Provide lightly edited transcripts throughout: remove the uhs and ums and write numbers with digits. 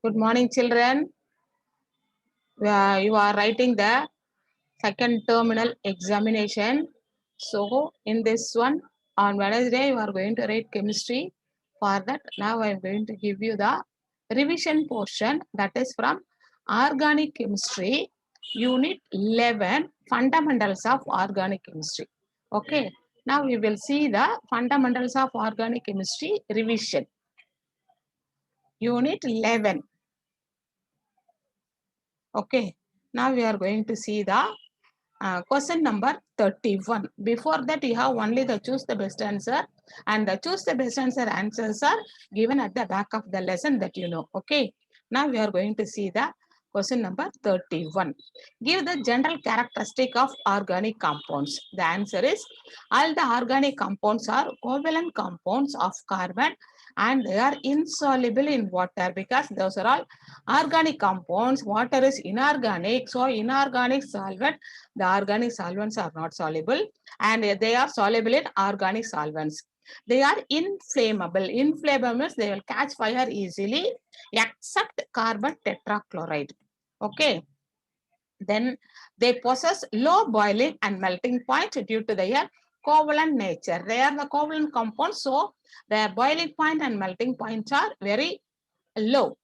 Good morning, children. You are writing the second terminal examination. So, in this one, on Wednesday, you are going to write chemistry. For that, now I am going to give you the revision portion, that is from Organic Chemistry, Unit 11, Fundamentals of Organic Chemistry. Okay, now we will see the Fundamentals of Organic Chemistry revision. Unit 11. Okay, now we are going to see the question number 31. Before that, you have only the choose the best answer, and the choose the best answer answers are given at the back of the lesson that you know. Okay, now we are going to see the question number 31. Give the general characteristic of organic compounds. The answer is all the organic compounds are covalent compounds of carbon and they are insoluble in water because those are all organic compounds. Water is inorganic, so inorganic solvent, the organic solvents are not soluble and they are soluble in organic solvents. They are inflammable. Inflammable means they will catch fire easily except carbon tetrachloride. Okay. Then they possess low boiling and melting point due to their covalent nature. They are the covalent compounds, so their boiling point and melting points are very low.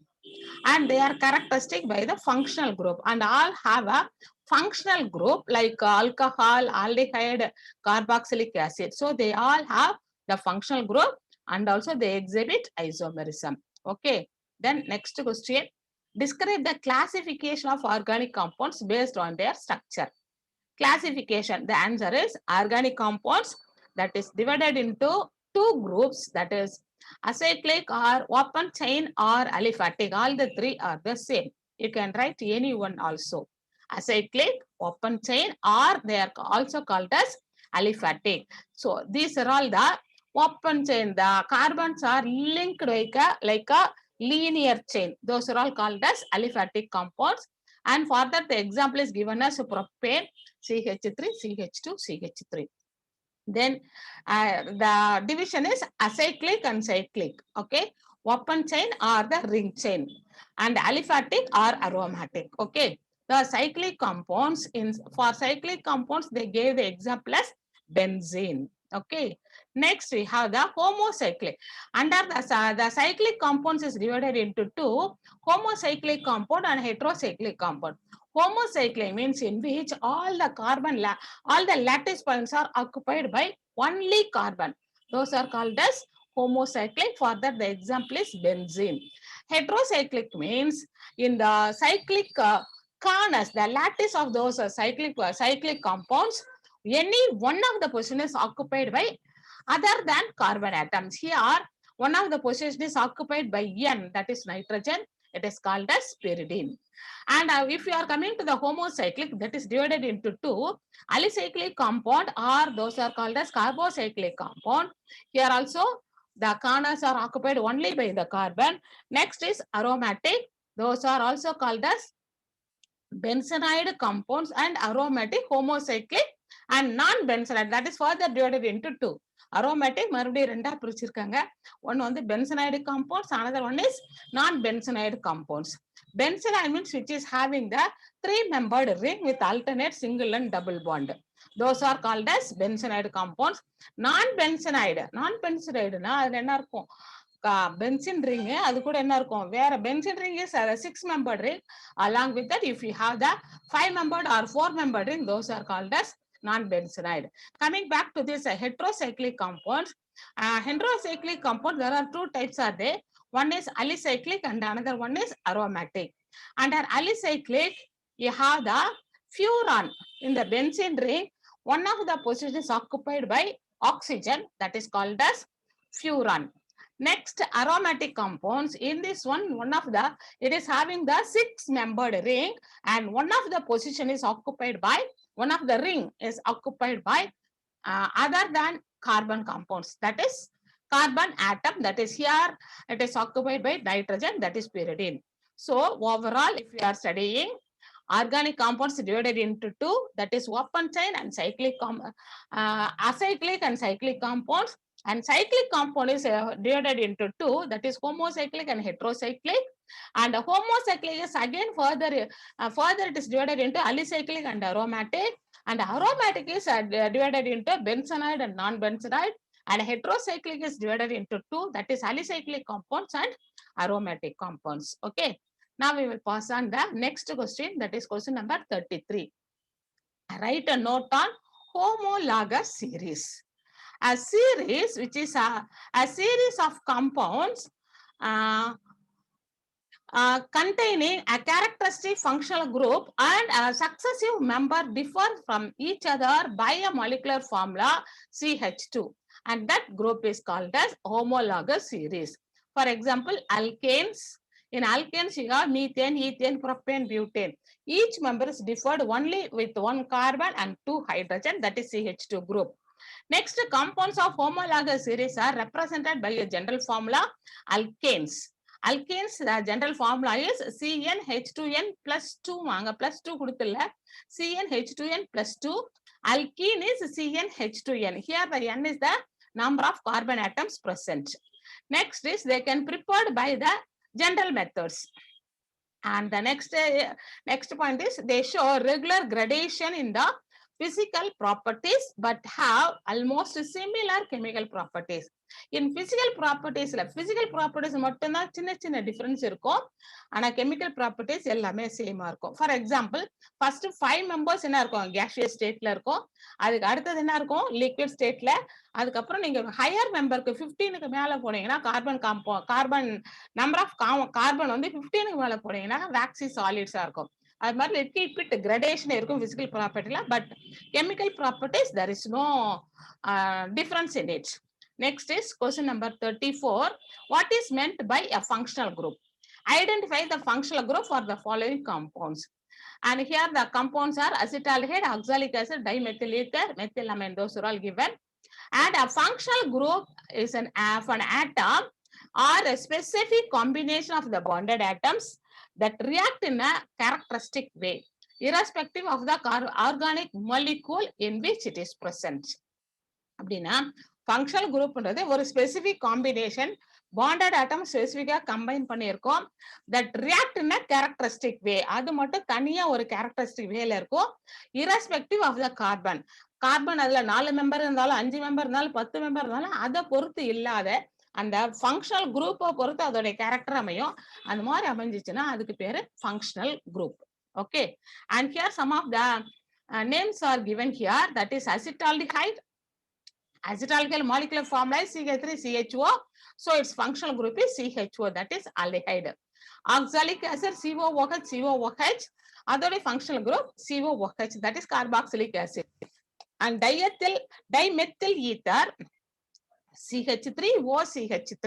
And they are characteristic by the functional group, and all have a functional group like alcohol, aldehyde, carboxylic acid. So they all have the functional group and also they exhibit isomerism. Okay. Then next question. Describe the classification of organic compounds based on their structure. Classification. The answer is organic compounds that is divided into two groups, that is acyclic or open chain or aliphatic. All the three are the same. You can write any one also. Acyclic, open chain, or they are also called as aliphatic. So these are all the open chain. The carbons are linked like a linear chain. Those are all called as aliphatic compounds. And for that, the example is given as propane, CH3, CH2, CH3. Then the division is acyclic and cyclic. Okay, open chain or the ring chain, and aliphatic or aromatic. Okay, the cyclic compounds for cyclic compounds they gave the example as benzene. Okay, next we have the homocyclic. Under the cyclic compounds is divided into two: homocyclic compound and heterocyclic compound. Homocyclic means in which all the lattice points are occupied by only carbon. Those are called as homocyclic. For that, the example is benzene. Heterocyclic means in the cyclic corners, the lattice of those cyclic compounds, any one of the position is occupied by other than carbon atoms. Here, one of the position is occupied by N, that is nitrogen. It is called as pyridine. And if you are coming to the homocyclic, that is divided into two: alicyclic compound, or those are called as carbocyclic compound. Here also the corners are occupied only by the carbon. Next is aromatic. Those are also called as benzenide compounds and aromatic, homocyclic and non-benzenide. That is further divided into two. Aromatic மறுபடியும் ரெண்டா பிரிச்சிருக்காங்க. ஒன்னு வந்து benzenide compounds, another one is non-benzenide compounds. Benzenide means which is having the three-membered ring with alternate single and double bond. Those are called as benzenide compounds. Non-benzenide னா அதுல என்ன இருக்கும்? Benzene ring, அது கூட என்ன இருக்கும்? வேற benzene ring is a 6-membered ring. Along with that, if you have the 5-membered or 4-membered ring, those are called as non-benzenide. Coming back to this heterocyclic compounds, heterocyclic compound, there are two types are there. One is alicyclic and another one is aromatic. Under alicyclic, you have the furan in the benzene ring. One of the position is occupied by oxygen, that is called as furan. Next, aromatic compounds. In this one of the, it is having the 6-membered ring, and one of the position is occupied by, one of the ring is occupied by other than carbon compounds, that is carbon atom, that is here it is occupied by nitrogen, that is pyridine. So overall, if you are studying organic compounds divided into two, that is open chain and acyclic and cyclic compounds, And cyclic compound is divided into two, that is homocyclic and heterocyclic. And homocyclic is again further it is divided into alicyclic and aromatic. And aromatic is divided into benzonide and non-benzonide. And heterocyclic is divided into two, that is alicyclic compounds and aromatic compounds. Okay. Now we will pass on the next question, that is question number 33. Write a note on homologous series. A series which is a series of compounds containing a characteristic functional group and a successive member differ from each other by a molecular formula CH2, and that group is called as homologous series. For example, alkanes. In alkanes, you have methane, ethane, propane, butane. Each member is differed only with one carbon and two hydrogen, that is CH2 group. Next, compounds of homologous series are represented by a general formula, alkanes. Alkanes, the general formula is CnH2n plus 2. Plus 2 கொடுத்துல CnH2n plus 2. Alkene is CnH2n. Here the N is the number of carbon atoms present. Next is they can prepared by the general methods. And the next point is they show regular gradation in the physical properties but have almost similar chemical properties. In physical properties மட்டும்தான் சின்ன difference இருக்கும். ஆனா chemical properties எல்லாமே சேமா இருக்கும். For example, first 5 members என்ன இருக்கும், gaseous stateல இருக்கும். அதுக்கு அடுத்தது என்ன இருக்கும், liquid stateல. அதுக்கப்புறம் நீங்க higher memberக்கு 15க்கு மேல போனீங்கன்னா கார்பன் நம்பர் ஆஃப் கார்பன் வந்து 15க்கு மேல போனீங்கன்னா waxy solids இருக்கும். அது மாதிரி லிட்டில் பிட் கிரடேஷன் இருக்கும் physical propertyல, but chemical properties there is no difference in it. Next is question number 34. What is meant by a functional group? Identify the functional group for the following compounds. And here the compounds are acetaldehyde, oxalic acid, dimethyl ether, methylamine. Those are all given. And a functional group is an atom or a specific combination of the bonded atoms that react in a characteristic way, irrespective of the organic molecule in which it is present. அப்படின்னா functional குரூப்ன்றது ஒரு specific combination bonded atom ஸ்பெசிபிக்கா combine பண்ணியிருக்கோம், that react in a characteristic way. அது மட்டும் தனியா ஒரு characteristic வேல இருக்கும், இரஸ்பெக்டிவ் ஆஃப் த கார்பன். அதுல 4 மெம்பர் இருந்தாலும் 5 மெம்பர் இருந்தாலும் 10 மெம்பர் இருந்தாலும் அதை பொறுத்து இல்லாத அந்த ஃபங்க்ஷனல் குரூப்பை பொறுத்து அதோட கேரக்டர் அமையும். அந்த மாதிரி அமைஞ்சிச்சுன்னா அதுக்கு பேரு functional group. Okay. And here some of the names are given here, that is acetaldehyde. Acetaldehyde molecular formula is CH3CHO, so its functional group is CHO, that is aldehyde. Oxalic acid COOH, அதோட functional group COOH, that is carboxylic acid. And dimethyl ether CH3OCH3,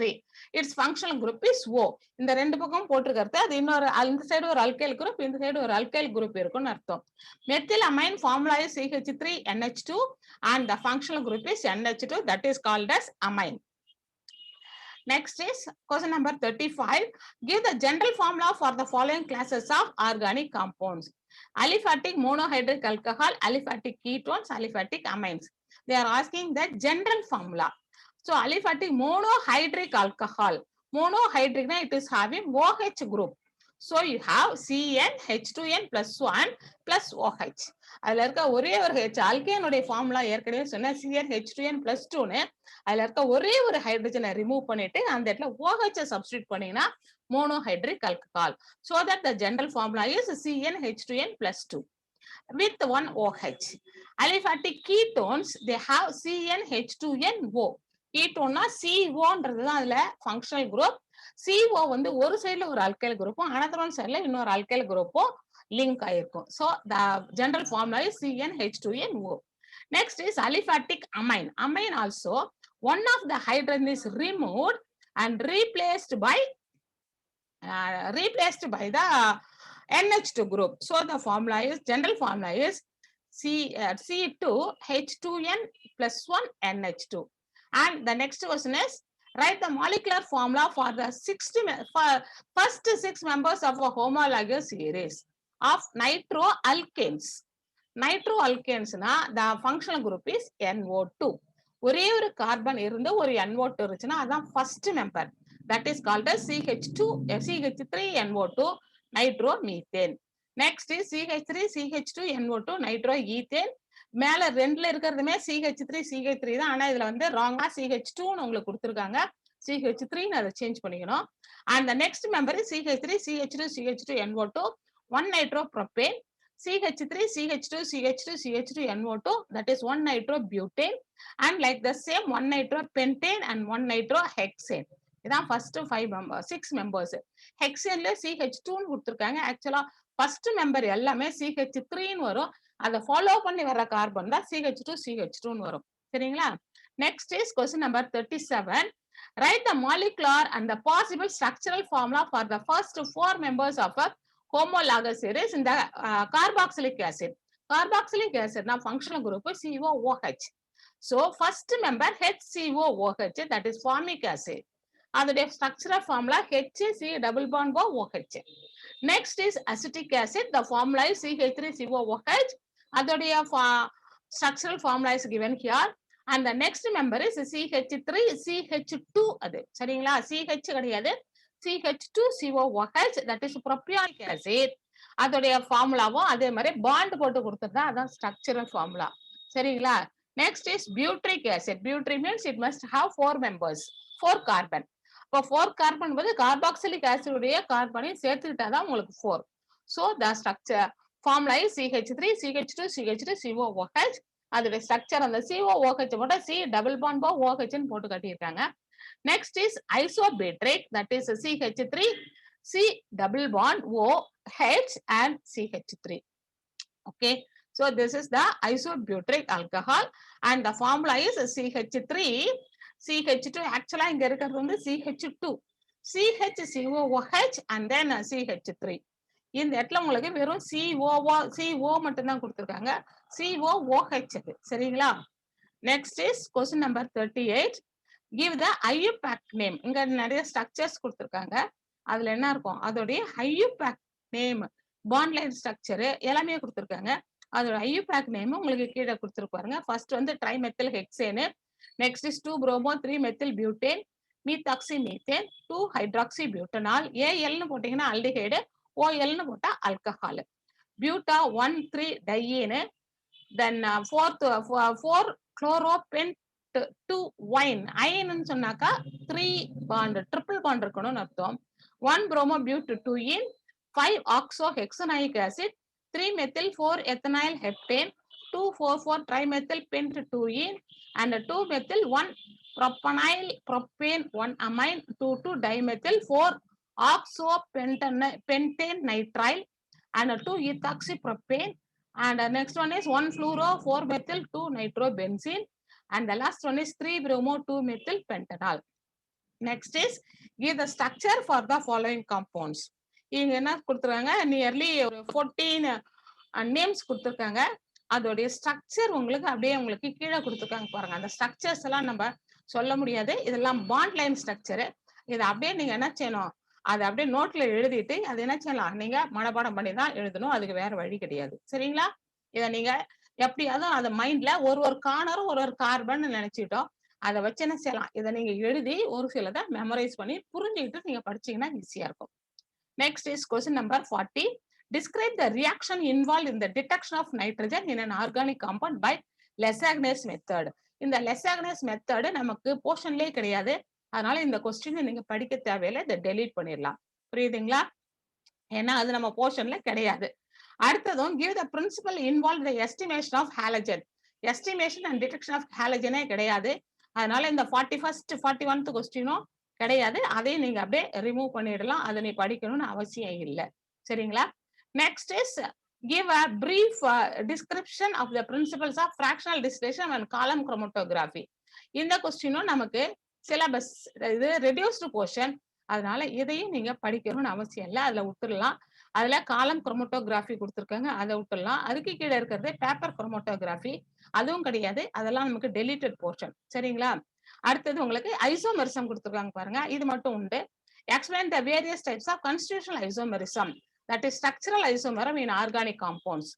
its functional group is O. இந்த ரெண்டு பக்கம் போட்டுக்கிறது, அது இன்னொரு இந்த side ஒரு alkyl group, இந்த சைடு ஒரு அல்கைல் குரூப் இருக்குன்னு அர்த்தம். methylamine formula is CH3NH2 and the functional group is NH2, that is called as amine. Next is question number 35. Give the general formula for the following classes of organic compounds. Aliphatic monohydric alcohol, aliphatic ketones, aliphatic amines. They are asking that general formula. So aliphatic monohydric alcohol, monohydric, it is having OH group. So you have CnH2n plus 1 plus OH. அதுல இருக்க ஒரே ஒரு H, ஆல்கேனுடைய formula ஏற்கனவே சொன்ன CnH2n plus 2ன்னு, அதுல இருக்க ஒரே ஒரு ஹைட்ரஜனை ரிமூவ் பண்ணிட்டு அந்த இடத்துல OH சப்ஸ்டிட்யூட் பண்ணீங்கன்னா monohydric alcohol. So that the general formula is CnH2n plus 2 with 1 OH. Aliphatic ketones, they have CnH2nO. கீட்டோன்னா CO-ன்றது தான் அதுல ஃபங்க்ஷனல் குரூப். CO வந்து ஒரு சைடுல ஒரு அல்கைல் குரூப்பும் another one சைடுல இன்னொரு அல்கைல் குரூப்பும் லிங்க் ஆயிருக்கும். So the general formula is CnH2nO. Next is aliphatic amine. Amine also, one of the hydrogen is removed and replaced by the NH2 group. So the formula is, general formula is C2H2n plus 1 NH2. And the next question is, write the molecular formula for the first 6 members of a homologous series of nitroalkanes. Nitroalkanes, the functional group is NO2. ஒரே ஒரு carbon இருந்து ஒரு NO2 இருந்துச்சுன்னா அதான் first member. That is called as CH2 CH3NO2 nitromethane. Next CH3 CH2 NO2 nitro ethane. மேல ரெண்டுல இருக்கிறதுமே CH3 CH3 தான். ஆனா இதுல வந்து ராங்கா CH2 உங்களுக்கு கொடுத்துருக்காங்க. CH3 அதை சேஞ்ச் பண்ணிக்கணும். and the next member is CH3 CH2 CH2 NO2 1 nitropropane. CH3 CH2 CH2 CH2 NO2 that is 1 nitrobutane and like the same 1 nitropentane and 1 nitrohexane. இதான் ஃபர்ஸ்ட் 6 மெம்பர்ஸ். ஹெக்சேன்ல CH2 ன்னு கொடுத்துருக்காங்க. ஆக்சுவலா first member எல்லாமே CH3 ன்னு வரும். அதை follow பண்ணி வர கார்பன் தான் CH2 CH2 ன்னு வரும். சரிங்களா? Next is question number 37. Write the molecular and the possible structural formula for the first 4 members of a homologous series in the carboxylic acid. Carboxylic acid na functional group COOH. So first member HCOOH, that is formic acid. அதோடைய structural formula HC double bond OH. Next is acetic acid. The formula is CH3COOH. அதோடைய structural formula is given here. And the next member is CH3 CH2. அது சரிங்களா? CH கிடையாது, CH2COOH, that is propionic acid. அதோடைய ஃபார்முலாவும் அதே மாதிரி bond போட்டு கொடுத்துருந்தா அதான் ஸ்ட்ரக்சரல் ஃபார்முலா. சரிங்களா? Next is butyric acid. Butyric means it must have 4 members, 4 carbon. இப்போ 4 கார்பன் போது கார்பாக்சிலிக் ஆசிடுடைய கார்பனையும் சேர்த்துக்கிட்டாதான் உங்களுக்கு 4. So the structure formula is CH3 CH2 CH2 COOH. அதோடைய ஸ்ட்ரக்சர் அந்த COOH போட்டா C டபுள் பாண்ட் OH ன்னு போட்டு கட்டியிருக்காங்க. Next is isobutyric, that is CH3 C double bond OH and CH3. Okay, so this is the isobutyric alcohol and the formula is CH3 CH2. actually இங்க இருக்கிறது வந்து CH2 CHCOOH and then CH3. இந்த இடத்துல உங்களுக்கு வெறும் CO மட்டும் தான் கொடுத்திருக்காங்க, COOH. சரிங்களா? Next is question number 38. give the IUPAC name. இங்க நிறைய ஸ்ட்ரக்சர்ஸ் கொடுத்திருக்காங்க. அதுல என்ன இருக்கும், அதோடைய IUPAC name, bond line structure எல்லாமே கொடுத்திருக்காங்க. அதோட IUPAC நேம் உங்களுக்கு கீழே கொடுத்திருப்பாருங்க. ஃபர்ஸ்ட் வந்து ட்ரைமெத்தில் ஹெக்சேனு, next is 2 bromo 3 methyl butane, methoxy methane, 2 hydroxy butanol, AL னு போட்டீங்கன்னா ஆல்டிஹைடு, OL னு போட்டா ஆல்கஹால், பியூட்டா 1 3 டையீனு, தென் 4 குளோரோபென்ட் 2 wine. அயன் சொன்னாக்கா 3 பாண்ட் ட்ரிபிள் பாண்ட் இருக்கணும்னு அர்த்தம். 1 bromo but 2ene, 5 oxohexanoic acid, 3 methyl 4 ethynyl heptane, 2,4,4 trimethyl pent 2ene and 2 methyl 1 propanyl propane 1 amine 2 dimethyl 4 oxopentane nitrile and 2 ethoxypropane and next one is 1 fluoro 4 methyl 2 nitrobenzene and the last one is 3 bromo 2 methyl pentanol. Next is give the structure for the following compounds. இங்க என்ன கொடுத்துருக்காங்க, nearly ஒரு 14 names கொடுத்துருக்காங்க. அதோடைய structure உங்களுக்கு அப்படியே உங்களுக்கு கீழே கொடுத்துருக்காங்க பாருங்க. அந்த ஸ்ட்ரக்சர்ஸ் எல்லாம் நம்ம சொல்ல முடியாது, இதெல்லாம் பாண்ட் லைன் ஸ்ட்ரக்சரு. இதை அப்படியே நீங்க என்ன செய்யணும், அதை அப்படியே நோட்ல எழுதிட்டு அது என்ன செய்யலாம், நீங்க மனப்பாடம் பண்ணி தான் எழுதணும், அதுக்கு வேற வழி கிடையாது. சரிங்களா? இதை நீங்க எப்படியாவது அதை மைண்ட்ல ஒரு கார்னரும் ஒரு கார்பன் நினைச்சிட்டோம், அதை வச்சு என்ன செய்யலாம், இதை நீங்க எழுதி ஒரு சிலதை மெமரைஸ் பண்ணி புரிஞ்சுக்கிட்டு நீங்க படிச்சீங்கன்னா ஈஸியா இருக்கும். Next is question number 40. Describe the reaction involved in the detection of nitrogen in an organic compound by Lessagnes method. இந்த Lessagnes method நமக்கு போர்ஷன்லயே கிடையாது, அதனால இந்த கொஸ்டின் நீங்க படிக்க தேவையில்லை, இதை டெலீட் பண்ணிடலாம். புரியுதுங்களா? ஏன்னா அது நம்ம போர்ஷன்ல கிடையாது. அடுத்ததும் give the principle involved the estimation of halogen. Estimation and detection of ஹாலஜனே கிடையாது, அதனால இந்த 41st 41th கொஸ்டினும் கிடையாது. அதையும் நீங்க அப்படியே ரிமூவ் பண்ணிடலாம், அதை நீ படிக்கணும்னு அவசியம் இல்லை. சரிங்களா? Next is give a brief description of the principles of fractional distillation and column chromatography. இந்த கொஸ்டினும் நமக்கு சிலபஸ் இது ரெடியூஸ்டு போர்ஷன், அதனால இதையும் நீங்க படிக்கணும்னு அவசியம் இல்லை, அதுல விட்டுடலாம். அதுல காலம் குரோமட்டோகிராஃபி கொடுத்துருக்காங்க, அதை விட்டுடலாம். அதுக்கு கீழே இருக்கிறது பேப்பர் குரோமட்டோகிராஃபி, அதுவும் கிடையாது, அதெல்லாம் நமக்கு டெலிட்டட் போர்ஷன். சரிங்களா? அடுத்தது உங்களுக்கு ஐசோமெரிசம் கொடுத்துருக்காங்க பாருங்க, இது மட்டும் உண்டு. Explain the various types of constitutional isomerism, that is structural isomerism in organic compounds.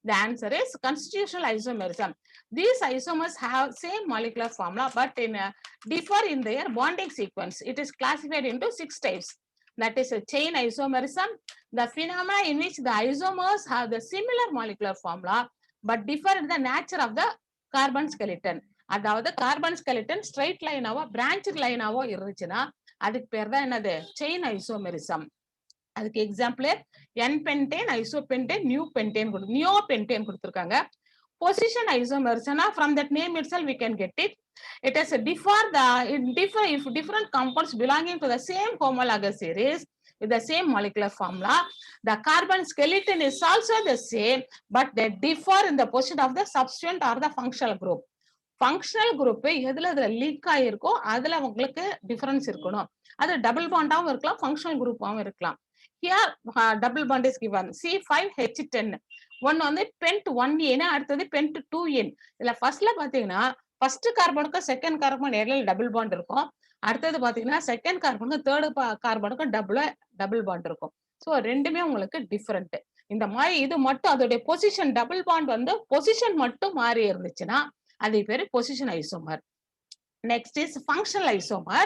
The answer is constitutional isomerism. These isomers have same molecular formula but differ in their bonding sequence. It is classified into 6 types. That is a chain isomerism, the phenomena in which the isomers have the similar molecular formula but differ in the nature of the carbon skeleton. அதாவது carbon skeleton straight லைனாவோ branch லைனாவோ இருந்துச்சுன்னா அதுக்கு பேர் தான் என்னது chain isomerism. அதுக்கு example n pentane, isopentane, neo pentane கொடுத்திருக்காங்க. பொசிஷன் ஐசோமெரிசம்னா from that name itself we can get it. It is differ if different compounds belonging to the same homologous series with the same molecular formula. The carbon skeleton is also the same, but they differ in the position of the substituent or the functional group. Functional group எதுல league ஆயிருக்கோ அதுல உங்களுக்கு difference இருக்கணும். அது double பாண்டாவும் இருக்கலாம், functional குரூப்பாவும் இருக்கலாம். Here double bond is given C5H10. ஒன்னு வந்து pent 1N, அடுத்தது பென்ட் 2N. இதுல ஃபர்ஸ்ட்ல பாத்தீங்கன்னா ஃபர்ஸ்ட் கார்பனுக்கும் செகண்ட் கார்பன் இடையில டபுள் பாண்ட் இருக்கும். அடுத்தது பாத்தீங்கன்னா செகண்ட் கார்பனுக்கும் தேர்ட் கார்பனுக்கும் டபுள் பாண்ட் இருக்கும். ஸோ ரெண்டுமே உங்களுக்கு டிஃபரெண்ட். இந்த மாதிரி இது மட்டும் அதோடைய பொசிஷன் டபுள் பாண்ட் வந்து பொசிஷன் மட்டும் மாறி இருந்துச்சுன்னா அது பேரு position isomer. Next is functional isomer.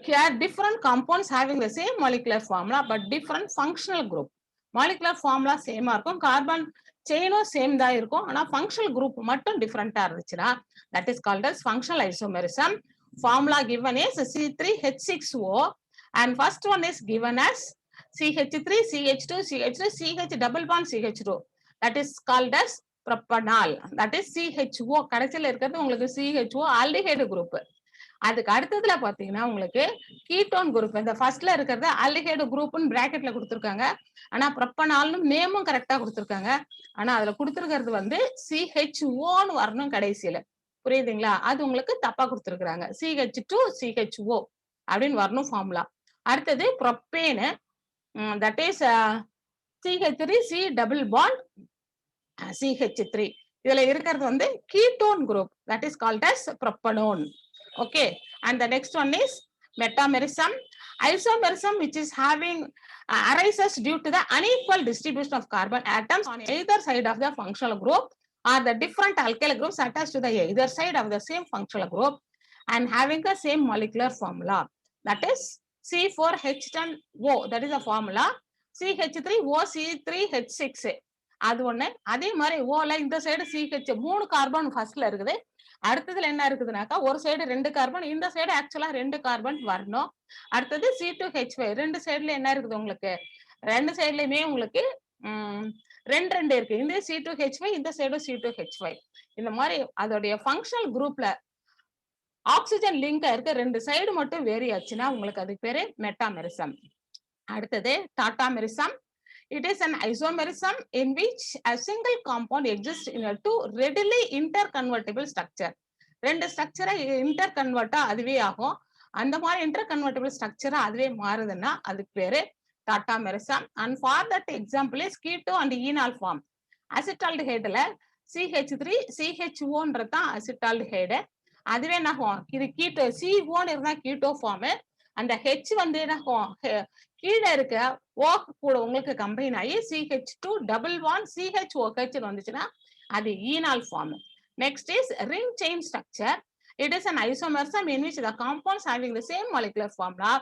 Here different compounds having the same molecular formula but different functional group. Molecular formula same இருக்கும், கார்பன் செயினும் சேம் தான் இருக்கும், ஆனா functional group மட்டும் டிஃபரெண்டா இருந்துச்சுன்னா that is called as functional isomerism. Formula given is C3H6O and first one is given as CH3 CH2 CH2 CH double bond CH2. That is called as propanol. That is CHO. கடைசியில் இருக்கிறது உங்களுக்கு CHO aldehyde group. அதுக்கு அடுத்ததுல பாத்தீங்கன்னா உங்களுக்கு ketone group. இந்த ஃபர்ஸ்ட்ல இருக்கிறது ஆல்டிஹைடு குரூப்னு பிராக்கெட்ல கொடுத்திருக்காங்க, ஆனா ப்ரொப்பனால்னு நேமும் கரெக்டா கொடுத்திருக்காங்க, ஆனா அதுல கொடுத்திருக்கிறது வந்து CHOன்னு வரணும் கடைசியில. புரியுதுங்களா? அது உங்களுக்கு தப்பா கொடுத்திருக்காங்க. CH2 CHO அப்படின்னு வரணும் ஃபார்முலா. அடுத்தது propane, that is CH3 C double bond CH3. இதுல இருக்கிறது வந்து ketone group, that is called as propanone. Okay, and the next one is metamerism. Isomerism which is having arises due to the unequal distribution of carbon atoms on either side of the functional group or the different alkyl groups attached to the either side of the same functional group and having the same molecular formula. That is C4H10O, that is a formula. CH3O C3H6. அது ஒண்ணு. அதே மாதிரி ஓல இந்த side CH 3 carbon ஃபர்ஸ்ட்ல இருக்குது, அடுத்ததுல என்ன இருக்குதுனாக்கா ஒரு சைடு 2 கார்பன், இந்த சைடு ஆக்சுவலா 2 கார்பன் வரணும். அடுத்தது C2H5. ரெண்டு சைடுல என்ன இருக்குது உங்களுக்கு, ரெண்டு சைடுலயுமே உங்களுக்கு 2 இருக்கு. இந்த C2H5, இந்த சைடு C2H5. இந்த மாதிரி அதோடைய ஃபங்க்ஷனல் குரூப்ல ஆக்சிஜன் லிங்க் இருக்க ரெண்டு சைடு மட்டும் வேரி ஆச்சுன்னா உங்களுக்கு அதுக்கு பேரு மெட்டாமெரிசம். அடுத்தது டாட்டாமெரிசம். It is an isomerism in which a single compound exists in a two readily interconvertible structure. ரெண்டு ஸ்ட்ரக்சரை இன்டர்கன்வெர்ட்டா அதுவே ஆகும். அந்த மாதிரி இன்டர்கன்வெர்ட்டிபிள் ஸ்ட்ரக்சரா அதுவே மாறுதுன்னா அதுக்கு பேரு tautomerism. And for that example is keto and enol form. அசிட்டால்டிஹைடுல CH3 CHOன்றது தான் அசிட்டால்டிஹைடு. அதுவே என்ன ஆகும், இது கீட்டோ CO இருந்தா கீட்டோ ஃபார்ம், அந்த H வந்து என்ன ஆகும் கீழே இருக்க O கூட உங்களுக்கு கம்பைன் ஆகி CH2 டபுள் பாண்ட் CHOH வந்துச்சுன்னா அது ஈனால் form. Next is ring chain structure. It is an isomerism in which the compounds having the same molecular formula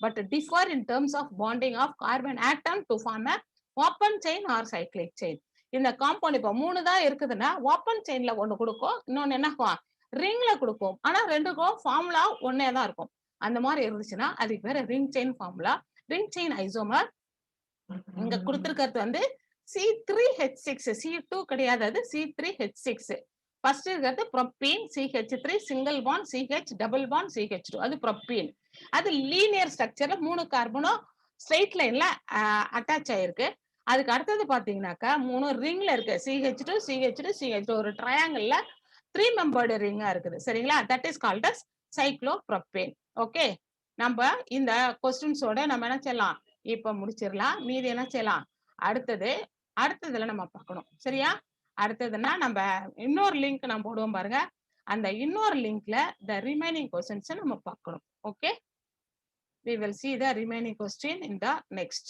but differ in terms of bonding of carbon atom to form a open chain or cyclic chain. இந்த compound இப்போ 3 தான் இருக்குதுன்னா open செயின்ல ஒண்ணு கொடுக்கும், இன்னொன்னு என்ன ரிங்ல கொடுக்கும், ஆனா ரெண்டுக்கும் ஃபார்முலா ஒன்னே தான் இருக்கும். அந்த மாதிரி இருந்துச்சுன்னா அதுக்கு பேரு ring chain formula, ring chain isomer. இங்க கொடுத்திருக்கிறது வந்து C3H6, C2 கிடையாது, அது C3H6. ஃபர்ஸ்ட் இருக்கிறது propene CH3 single bond CH double bond CH2, அது ப்ரொப்பீன். அது லீனியர் ஸ்ட்ரக்சர்ல 3 கார்பனும் ஸ்ட்ரெயிட் லைன்ல அட்டாச் ஆயிருக்கு. அதுக்கு அடுத்தது பாத்தீங்கன்னாக்கா 3 ரிங்ல இருக்கு, CH2 CH2 CH2, ஒரு ட்ரையாங்கிள்ல 3 மெம்பர்டு ரிங்கா இருக்குது. சரிங்களா? That is called as cyclopropane. Okay, நம்ம இந்த கொஸ்டின்ஸோட நம்ம என்ன செய்யலாம், இப்ப முடிச்சிடலாம். மீதி என்ன செய்யலாம் அடுத்ததுல நம்ம பார்க்கணும். சரியா? அடுத்ததுன்னா நம்ம இன்னொரு லிங்க் நம்ம போடுவோம் பாருங்க, அந்த இன்னொரு லிங்க்ல the remaining questions நம்ம பார்க்கணும். Okay, we will see the remaining question in the next